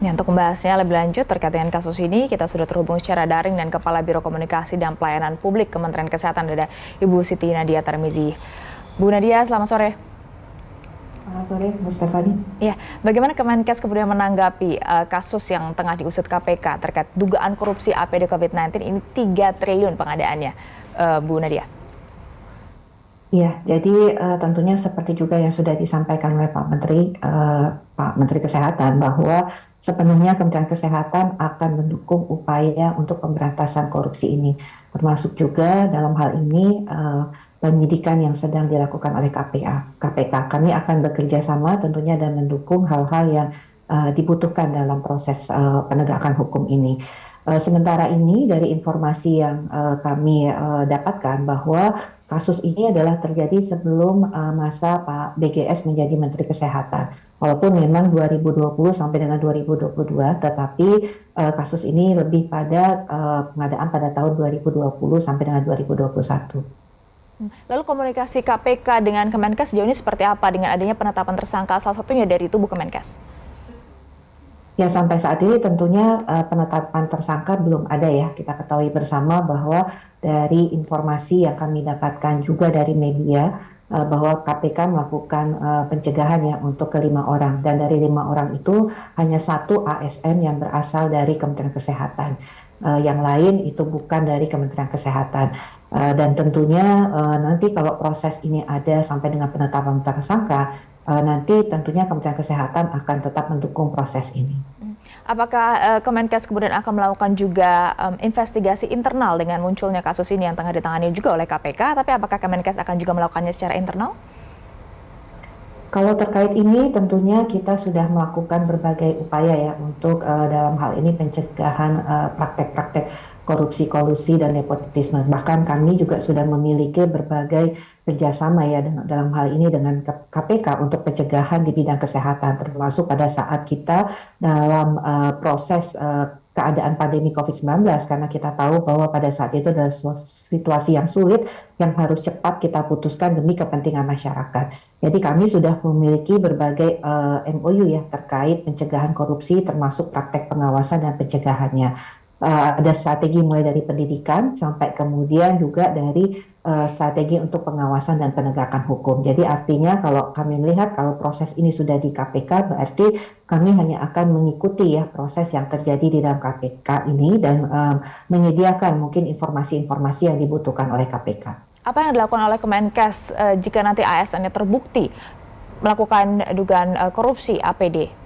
Ya, untuk membahasnya lebih lanjut terkait dengan kasus ini, kita sudah terhubung secara daring dengan Kepala Biro Komunikasi dan Pelayanan Publik Kementerian Kesehatan, ada Ibu Siti Nadia Tarmizi. Bu Nadia, selamat sore. Selamat sore, Bu Stefani. Ya, bagaimana Kemenkes kemudian menanggapi kasus yang tengah diusut KPK terkait dugaan korupsi APD COVID-19 ini 3 triliun pengadaannya, Bu Nadia? Iya, jadi tentunya seperti juga yang sudah disampaikan oleh Pak Menteri Kesehatan bahwa sepenuhnya Kementerian Kesehatan akan mendukung upaya untuk pemberantasan korupsi ini, termasuk juga dalam hal ini penyidikan yang sedang dilakukan oleh KPK. Kami akan bekerja sama tentunya dan mendukung hal-hal yang dibutuhkan dalam proses penegakan hukum ini. Sementara ini dari informasi yang kami dapatkan bahwa kasus ini adalah terjadi sebelum masa Pak BGS menjadi Menteri Kesehatan. Walaupun memang 2020 sampai dengan 2022, tetapi kasus ini lebih pada pengadaan pada tahun 2020 sampai dengan 2021. Lalu komunikasi KPK dengan Kemenkes sejauh ini seperti apa dengan adanya penetapan tersangka salah satunya dari tubuh Kemenkes? Ya, sampai saat ini tentunya penetapan tersangka belum ada ya. Kita ketahui bersama bahwa dari informasi yang kami dapatkan juga dari media bahwa KPK melakukan pencegahan ya untuk ke-5 orang, dan dari 5 orang itu hanya 1 ASN yang berasal dari Kementerian Kesehatan. Yang lain itu bukan dari Kementerian Kesehatan. Dan tentunya nanti kalau proses ini ada sampai dengan penetapan tersangka, nanti tentunya Kementerian Kesehatan akan tetap mendukung proses ini. Apakah Kemenkes kemudian akan melakukan juga investigasi internal dengan munculnya kasus ini yang tengah ditangani juga oleh KPK, tapi apakah Kemenkes akan juga melakukannya secara internal? Kalau terkait ini tentunya kita sudah melakukan berbagai upaya ya untuk dalam hal ini pencegahan praktek-praktek korupsi, kolusi, dan nepotisme. Bahkan kami juga sudah memiliki berbagai kerjasama ya dalam hal ini dengan KPK untuk pencegahan di bidang kesehatan, termasuk pada saat kita dalam proses keadaan pandemi COVID-19, karena kita tahu bahwa pada saat itu adalah situasi yang sulit yang harus cepat kita putuskan demi kepentingan masyarakat. Jadi kami sudah memiliki berbagai MOU ya terkait pencegahan korupsi, termasuk praktek pengawasan dan pencegahannya. Ada strategi mulai dari pendidikan sampai kemudian juga dari strategi untuk pengawasan dan penegakan hukum. Jadi artinya kalau kami melihat kalau proses ini sudah di KPK, berarti kami hanya akan mengikuti ya proses yang terjadi di dalam KPK ini dan menyediakan mungkin informasi-informasi yang dibutuhkan oleh KPK. Apa yang dilakukan oleh Kemenkes jika nanti ASN-nya terbukti melakukan dugaan korupsi APD?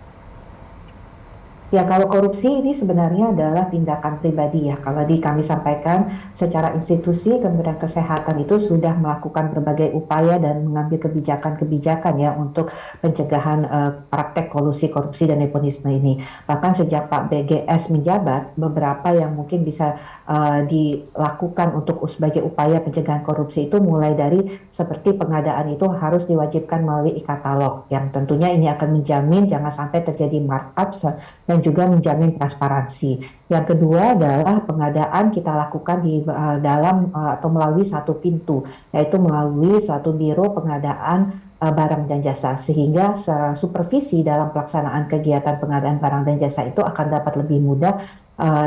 Ya, kalau korupsi ini sebenarnya adalah tindakan pribadi ya. Kalau kami sampaikan secara institusi, Kementerian Kesehatan itu sudah melakukan berbagai upaya dan mengambil kebijakan-kebijakan ya untuk pencegahan praktek kolusi, korupsi, dan nepotisme ini. Bahkan sejak Pak BGS menjabat, beberapa yang mungkin bisa dilakukan untuk sebagai upaya pencegahan korupsi itu mulai dari seperti pengadaan itu harus diwajibkan melalui e-katalog, yang tentunya ini akan menjamin jangan sampai terjadi markup dan juga menjamin transparansi. Yang kedua adalah pengadaan kita lakukan di dalam atau melalui satu pintu, yaitu melalui satu biro pengadaan barang dan jasa, sehingga supervisi dalam pelaksanaan kegiatan pengadaan barang dan jasa itu akan dapat lebih mudah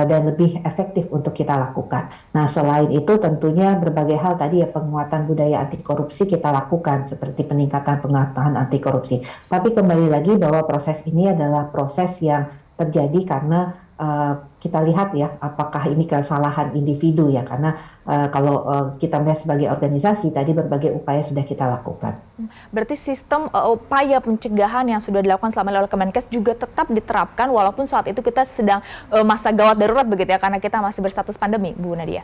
dan lebih efektif untuk kita lakukan. Nah, selain itu tentunya berbagai hal tadi ya, penguatan budaya anti korupsi kita lakukan seperti peningkatan pengetahuan anti korupsi. Tapi kembali lagi bahwa proses ini adalah proses yang terjadi karena kita lihat ya apakah ini kesalahan individu ya, karena kalau kita melihat sebagai organisasi tadi berbagai upaya sudah kita lakukan. Berarti sistem upaya pencegahan yang sudah dilakukan selama ini oleh Kemenkes juga tetap diterapkan walaupun saat itu kita sedang masa gawat darurat begitu ya, karena kita masih berstatus pandemi, Bu Nadia.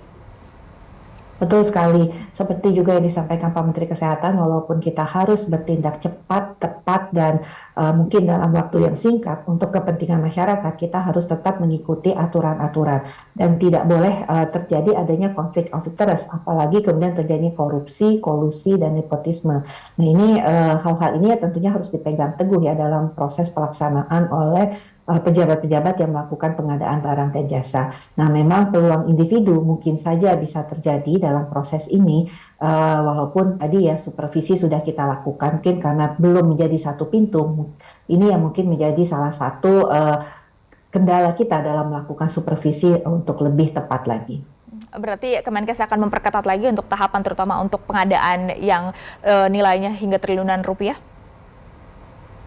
Betul sekali, seperti juga yang disampaikan Pak Menteri Kesehatan, walaupun kita harus bertindak cepat, tepat, dan mungkin dalam waktu yang singkat untuk kepentingan masyarakat, kita harus tetap mengikuti aturan-aturan dan tidak boleh terjadi adanya konflik of interest, apalagi kemudian terjadi korupsi, kolusi, dan nepotisme. Nah, ini hal-hal ini tentunya harus dipegang teguh ya dalam proses pelaksanaan oleh pejabat-pejabat yang melakukan pengadaan barang dan jasa. Nah, memang peluang individu mungkin saja bisa terjadi dalam proses ini, walaupun tadi ya supervisi sudah kita lakukan, mungkin karena belum menjadi satu pintu, ini yang mungkin menjadi salah satu kendala kita dalam melakukan supervisi untuk lebih tepat lagi. Berarti Kemenkes akan memperketat lagi untuk tahapan terutama untuk pengadaan yang nilainya hingga triliunan rupiah?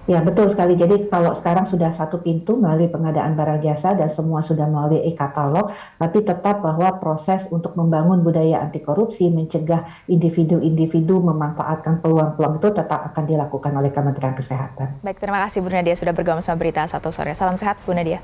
Ya, betul sekali. Jadi kalau sekarang sudah satu pintu melalui pengadaan barang jasa dan semua sudah melalui e-katalog, tapi tetap bahwa proses untuk membangun budaya anti korupsi, mencegah individu-individu memanfaatkan peluang-peluang itu tetap akan dilakukan oleh Kementerian Kesehatan. Baik, terima kasih Bu Nadia sudah bergabung sama Berita Satu Sore. Salam sehat Bu Nadia.